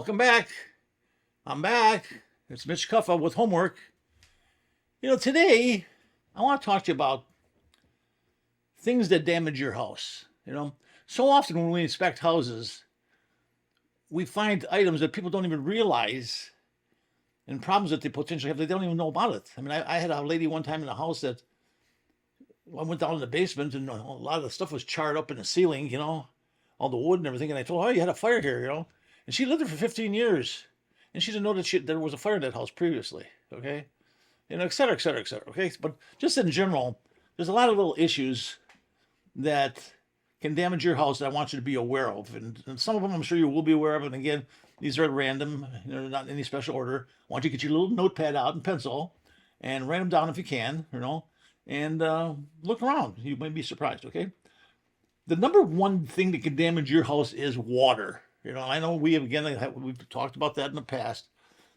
Welcome back. I'm back. It's Mitch Kuffa with homework. Today I want to talk to you about things that damage your house. So often when we inspect houses, we find items that people don't even realize and problems that they potentially have. They don't even know about it. I had a lady one time in the house that I went down in the basement and a lot of the stuff was charred up in the ceiling, all the wood and everything. And I told her, oh, you had a fire here. And she lived there for 15 years. And she didn't know that there was a fire in that house previously. Okay. Et cetera, et cetera, et cetera. Okay. But just in general, there's a lot of little issues that can damage your house that I want you to be aware of. And some of them I'm sure you will be aware of. And again, these are at random, not in any special order. I want you to get your little notepad out and pencil and write them down if you can, and look around. You might be surprised, okay? The number one thing that can damage your house is water. I know we've talked about that in the past,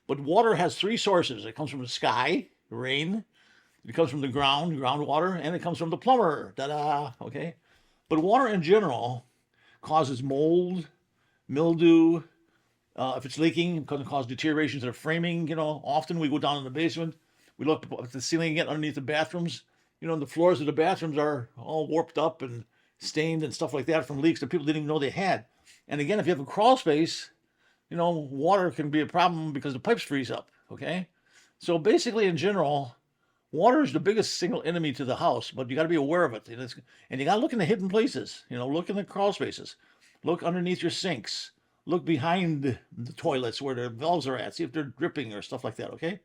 but water has three sources. It comes from the sky, rain, it comes from the groundwater, and it comes from the plumber. Ta-da, okay? But water in general causes mold, mildew. If it's leaking, it can cause deterioration to the framing. Often we go down in the basement, we look at the ceiling again underneath the bathrooms. The floors of the bathrooms are all warped up and stained and stuff like that from leaks that people didn't even know they had. And again, if you have a crawl space, water can be a problem because the pipes freeze up, okay? So basically, in general, water is the biggest single enemy to the house, but you got to be aware of it. And you got to look in the hidden places, look in the crawl spaces. Look underneath your sinks. Look behind the toilets where the valves are at. See if they're dripping or stuff like that, okay?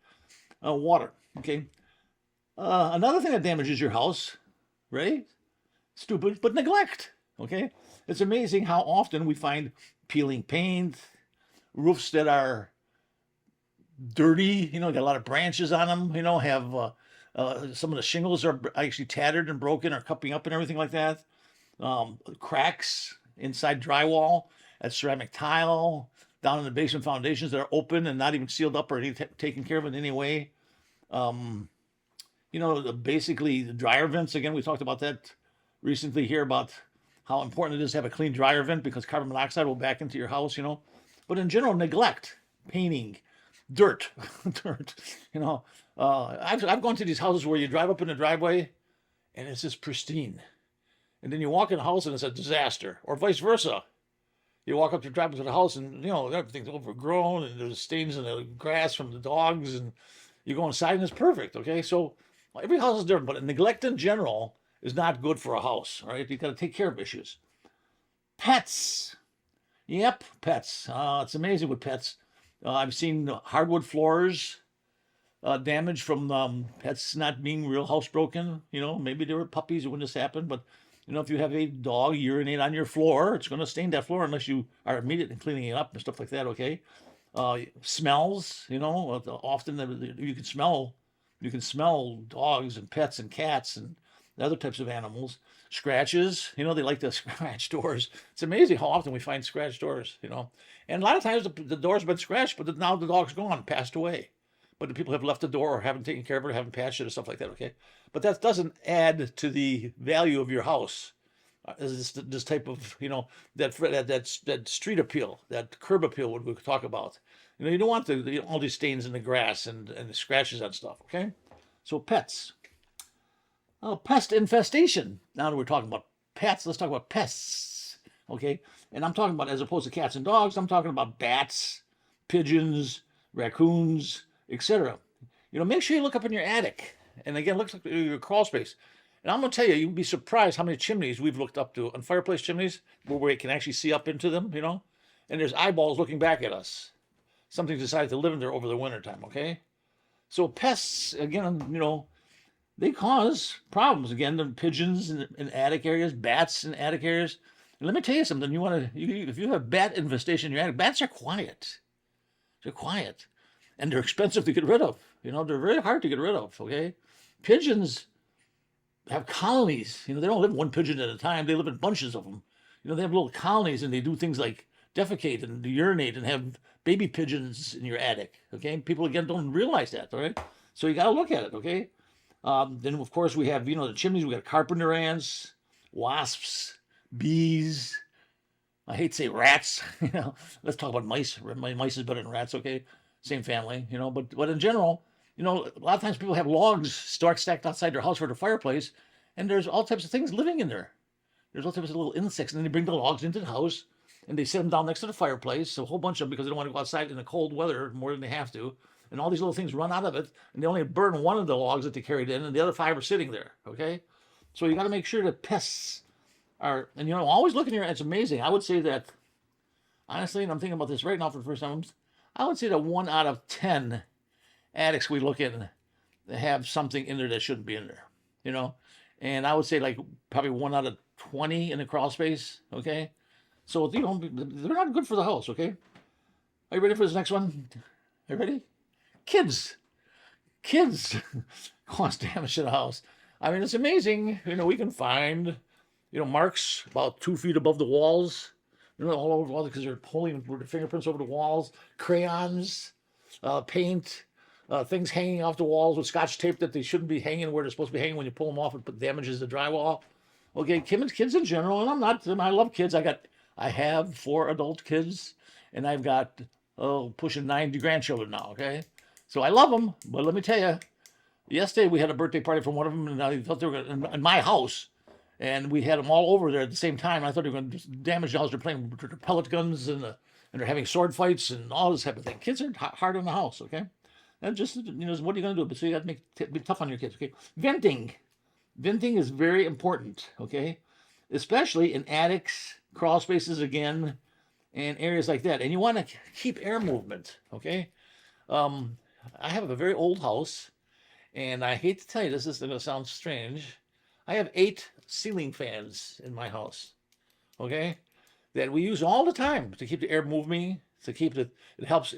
Water, okay? Another thing that damages your house, right? Stupid, but neglect, okay? It's amazing how often we find peeling paint, roofs that are dirty, got a lot of branches on them, have some of the shingles are actually tattered and broken or cupping up and everything like that. Cracks inside drywall, at ceramic tile, down in the basement foundations that are open and not even sealed up or taken care of in any way. Basically the dryer vents, again, we talked about that recently here about how important it is to have a clean dryer vent because carbon monoxide will back into your house, But in general, neglect, painting, dirt, dirt, I've gone to these houses where you drive up in the driveway and it's just pristine. And then you walk in the house and it's a disaster, or vice versa. You walk up the driveway to the house and, everything's overgrown and there's stains in the grass from the dogs and you go inside and it's perfect, okay? So every house is different, but neglect in general is not good for a house, all right? You got to take care of issues. Pets. Yep, pets. It's amazing with pets. I've seen hardwood floors damaged from pets not being real housebroken. Maybe they were puppies when this happened, but if you have a dog urinate on your floor, it's going to stain that floor unless you are immediate in cleaning it up and stuff like that, okay? Smells, often you can smell dogs and pets and cats and other types of animals. Scratches, they like to scratch doors. It's amazing how often we find scratched doors, And a lot of times the door's been scratched, but now the dog's gone, passed away. But the people have left the door or haven't taken care of it or haven't patched it or stuff like that, okay? But that doesn't add to the value of your house. This type of, that street appeal, that curb appeal, what we could talk about. You don't want all these stains in the grass and the scratches on stuff, okay? So pets. Pest infestation. Now that we're talking about pets, let's talk about pests, okay? And I'm talking about, as opposed to cats and dogs, I'm talking about bats, pigeons, raccoons, etc. Make sure you look up in your attic. And again, look at your crawl space. And I'm going to tell you, you'd be surprised how many chimneys we've looked up to on fireplace chimneys where we can actually see up into them, And there's eyeballs looking back at us. Something decided to live in there over the wintertime, okay? So pests, again, they cause problems. Again, the pigeons in attic areas, bats in attic areas. And let me tell you something. If you have bat infestation in your attic, bats are quiet. They're quiet. And they're expensive to get rid of. They're very hard to get rid of, okay? Pigeons have colonies. They don't live one pigeon at a time. They live in bunches of them. They have little colonies and they do things like defecate and urinate and have baby pigeons in your attic, okay? People, again, don't realize that, all right? So you got to look at it, okay? Then, of course, we have, the chimneys. We got carpenter ants, wasps, bees, I hate to say rats, let's talk about mice. Mice is better than rats, okay? Same family, but in general, a lot of times people have logs stacked outside their house for their fireplace, and there's all types of things living in there. There's all types of little insects, and then they bring the logs into the house, and they set them down next to the fireplace, a whole bunch of them because they don't want to go outside in the cold weather more than they have to. And all these little things run out of it, and they only burn one of the logs that they carried in, and the other five are sitting there, okay? So you got to make sure that pests are, and always looking here, it's amazing. I would say that, honestly, and I'm thinking about this right now for the first time, I would say that 1 out of 10 attics we look in have something in there that shouldn't be in there, and I would say like probably 1 out of 20 in the crawl space, okay? So, they're not good for the house, okay? Are you ready for this next one? Are you ready? Kids cause damage to the house. I mean, it's amazing. We can find, marks about 2 feet above the walls, all over the walls because they're pulling their fingerprints over the walls, crayons, paint, things hanging off the walls with scotch tape that they shouldn't be hanging where they're supposed to be hanging. When you pull them off, it damages the drywall. Okay, kids in general, and I love kids. I have 4 adult kids, and I've got pushing 9 grandchildren now. Okay, so I love them, but let me tell you, yesterday we had a birthday party from one of them, and I thought they were in my house, and we had them all over there at the same time. I thought they were going to damage the house. They're playing with pellet guns, and they're having sword fights and all this type of thing. Kids are hard on the house. Okay, and just what are you going to do? So you got to be tough on your kids. Okay, venting is very important. Okay, especially in attics, crawl spaces again, and areas like that. And you want to keep air movement. Okay, I have a very old house, and I hate to tell you this is going to sound strange. I have 8 ceiling fans in my house, okay, that we use all the time to keep the air moving, to keep it helps,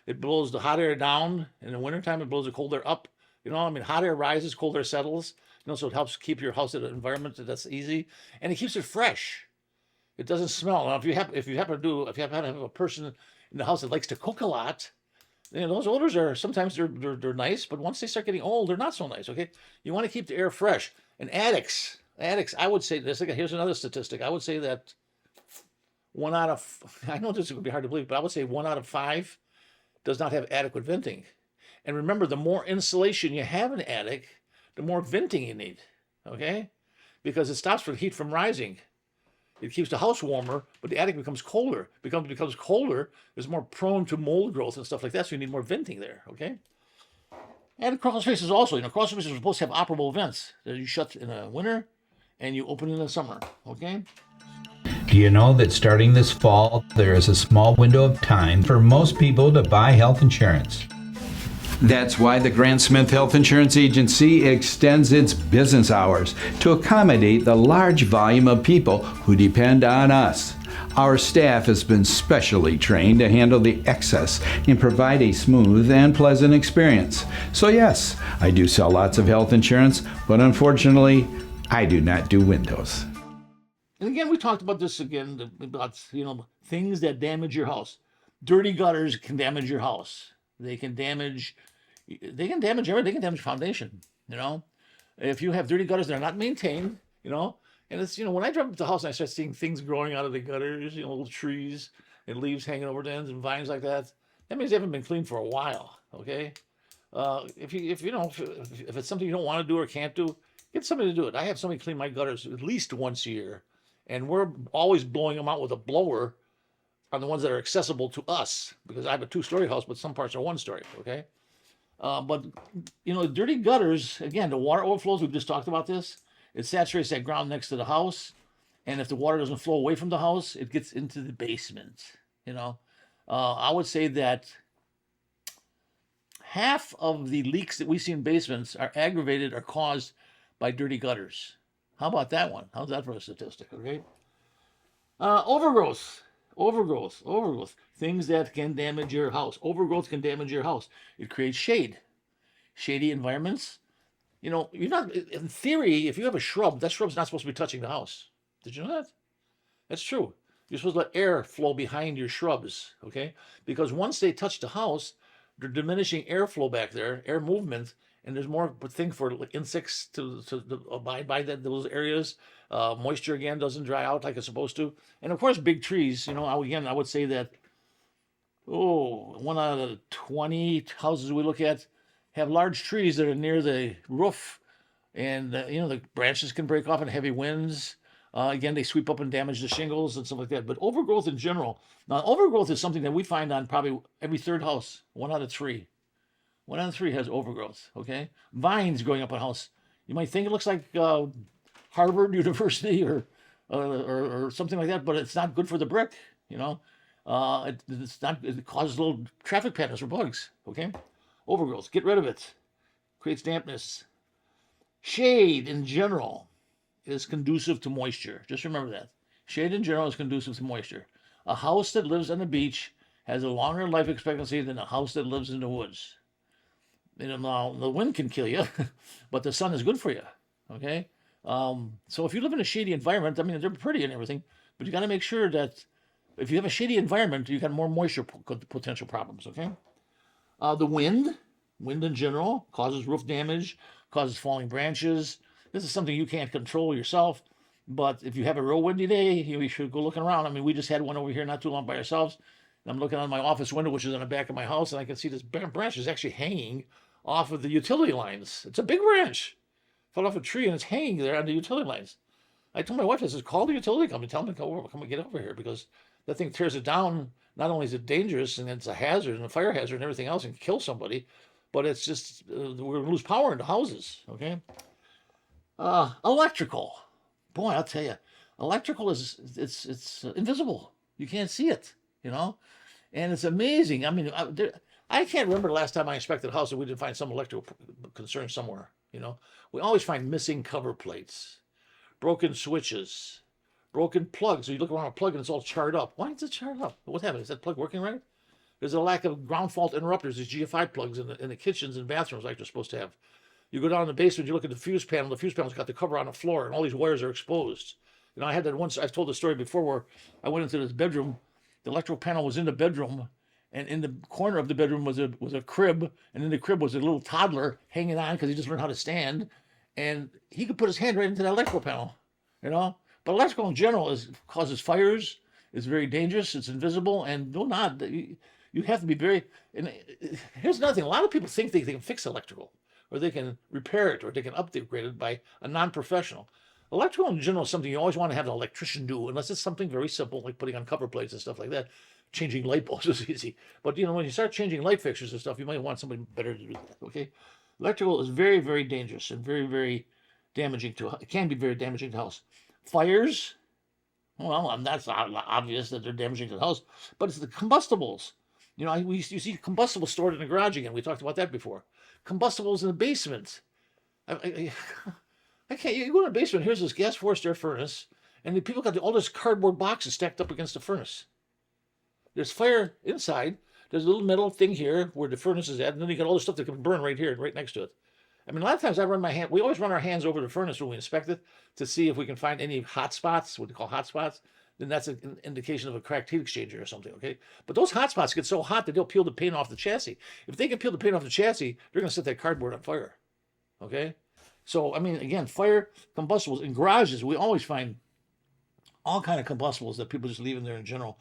it blows the hot air down. In the wintertime, it blows the cold air up. Hot air rises, cold air settles, so it helps keep your house in an environment that's easy, and it keeps it fresh. It doesn't smell. Now, if you happen to have a person in the house that likes to cook a lot, those odors are sometimes they're nice, but once they start getting old, they're not so nice. Okay, you want to keep the air fresh. And attics, I would say this. Here's another statistic. I would say that 1 out of, I know this is going to be hard to believe, but I would say 1 out of 5 does not have adequate venting. And remember, the more insulation you have in an attic, the more venting you need. Okay, because it stops the heat from rising. It keeps the house warmer, but the attic becomes colder. Becomes colder, it's more prone to mold growth and stuff like that, so you need more venting there, okay? And crawl spaces also, crawl spaces are supposed to have operable vents that you shut in the winter and you open in the summer, okay? Do you know that starting this fall, there is a small window of time for most people to buy health insurance? That's why the Grant Smith Health Insurance Agency extends its business hours to accommodate the large volume of people who depend on us. Our staff has been specially trained to handle the excess and provide a smooth and pleasant experience. So yes, I do sell lots of health insurance, but unfortunately, I do not do windows. And again, we talked about this again, about, things that damage your house. Dirty gutters can damage your house. They can damage everything. They can damage foundation, If you have dirty gutters that are not maintained, and it's, when I drive up to the house and I start seeing things growing out of the gutters, little trees and leaves hanging over the ends and vines like that, that means they haven't been cleaned for a while, okay? If it's something you don't want to do or can't do, get somebody to do it. I have somebody clean my gutters at least once a year, and we're always blowing them out with a blower on the ones that are accessible to us, because I have a 2-story house, but some parts are 1-story, okay? But dirty gutters, again, the water overflows, we've just talked about this. It saturates that ground next to the house, and if the water doesn't flow away from the house, it gets into the basement, I would say that half of the leaks that we see in basements are aggravated or caused by dirty gutters. How about that one? How's that for a statistic, okay? Overgrowth. Things that can damage your house. Overgrowth can damage your house. It creates shade. Shady environments. You're not, in theory, if you have a shrub, that shrub's not supposed to be touching the house. Did you know that? That's true. You're supposed to let air flow behind your shrubs, okay? Because once they touch the house, they're diminishing airflow back there, air movement, and there's more thing for like insects to abide by those areas. Moisture again doesn't dry out like it's supposed to, and of course big trees. I would say that 1 out of 20 houses we look at have large trees that are near the roof, and the branches can break off in heavy winds. Again, they sweep up and damage the shingles and stuff like that. But overgrowth in general, now overgrowth is something that we find on probably every third house. 1 out of 3. 1 out of 3 has overgrowth. Okay, vines growing up a house. You might think it looks like Harvard University or something like that, but it's not good for the brick. It's not. It causes little traffic patterns for bugs. Okay, overgrowth. Get rid of it. Creates dampness. Shade in general is conducive to moisture. Just remember that. Shade in general is conducive to moisture. A house that lives on the beach has a longer life expectancy than a house that lives in the woods. Now the wind can kill you, but the sun is good for you. Okay. So if you live in a shady environment, I mean, they're pretty and everything, but you got to make sure that if you have a shady environment, you got more moisture potential problems. Okay. The wind in general causes roof damage, causes falling branches. This is something you can't control yourself, but if you have a real windy day, you should go looking around. I mean, we just had one over here not too long by ourselves. And I'm looking on my office window, which is in the back of my house, and I can see this branch is actually hanging off of the utility lines. It's a big branch. Fell off a tree, and it's hanging there on the utility lines. I told my wife, I said, call the utility company, tell them to come and get over here, because that thing tears it down. Not only is it dangerous, and it's a hazard, and a fire hazard, and everything else, and can kill somebody, but it's just, we're going to lose power in the houses, okay? Electrical. Boy, I'll tell you, electrical it's invisible. You can't see it, and it's amazing. I mean, I can't remember the last time I inspected a house and we didn't find some electrical concern somewhere. We always find missing cover plates, broken switches, broken plugs. So you look around a plug and it's all charred up. Why is it charred up? What happened? Is that plug working right? There's a lack of ground fault interrupters, these GFI plugs in the kitchens and bathrooms like they're supposed to have. You go down in the basement, you look at the fuse panel's got the cover on the floor, and all these wires are exposed. I had that once, I've told the story before, where I went into this bedroom, the electrical panel was in the bedroom, and in the corner of the bedroom was a crib, and in the crib was a little toddler hanging on because he just learned how to stand, and he could put his hand right into that electrical panel, But electrical in general causes fires, it's very dangerous, it's invisible, and you have to be very, and here's another thing, a lot of people think they can fix electrical, or they can repair it, or they can upgrade it by a non-professional. Electrical in general is something you always want to have an electrician do, unless it's something very simple, like putting on cover plates and stuff like that. Changing light bulbs is easy. But, when you start changing light fixtures and stuff, you might want somebody better to do that, okay? Electrical is very, very dangerous and very, very damaging it can be very damaging to the house. Fires, well, that's obvious that they're damaging to the house, but it's the combustibles. You see combustibles stored in the garage again. We talked about that before. Combustibles in the basement. I can't. You go in the basement. Here's this gas forced air furnace, and the people got all this cardboard boxes stacked up against the furnace. There's fire inside. There's a little metal thing here where the furnace is at, and then you got all the stuff that can burn right here, right next to it. I mean, a lot of times we always run our hands over the furnace when we inspect it to see if we can find any hot spots, what they call hot spots. Then that's an indication of a cracked heat exchanger or something, okay? But those hot spots get so hot that they'll peel the paint off the chassis. If they can peel the paint off the chassis, they're going to set that cardboard on fire, okay? So, I mean, again, fire, combustibles. In garages, we always find all kind of combustibles that people just leave in there in general.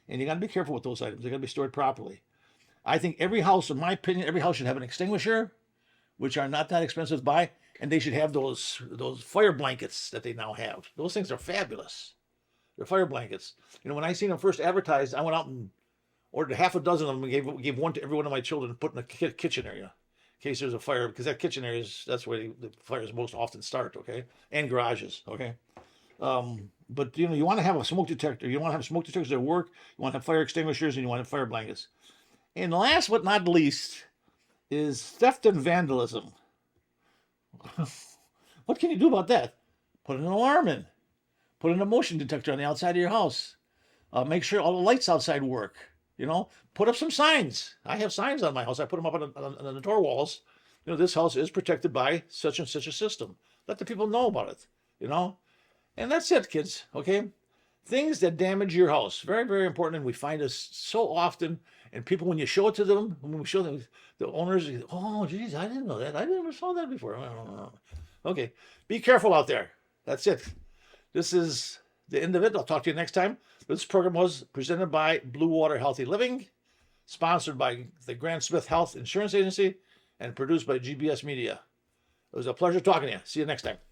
And you got to be careful with those items. They got to be stored properly. I think every house, in my opinion, every house should have an extinguisher, which are not that expensive to buy, and they should have those fire blankets that they now have. Those things are fabulous. They're fire blankets. When I seen them first advertised, I went out and ordered half a dozen of them and gave one to every one of my children and put in the kitchen area in case there's a fire, because that kitchen area that's where the fires most often start, okay? And garages, okay? But you want to have a smoke detector. You want to have smoke detectors that work. You want to have fire extinguishers, and you want to have fire blankets. And last but not least is theft and vandalism. What can you do about that? Put an alarm in. Put in a motion detector on the outside of your house. Make sure all the lights outside work. Put up some signs. I have signs on my house. I put them up on the door walls. This house is protected by such and such a system. Let the people know about it. And that's it, kids. Okay. things that damage your house. Very, very important. And we find this so often. And people, when you show it to them, when we show them, the owners, oh, geez, I didn't know that. I never saw that before. Okay. Be careful out there. That's it. This is the end of it. I'll talk to you next time. This program was presented by Blue Water Healthy Living, sponsored by the Grant Smith Health Insurance Agency, and produced by GBS Media. It was a pleasure talking to you. See you next time.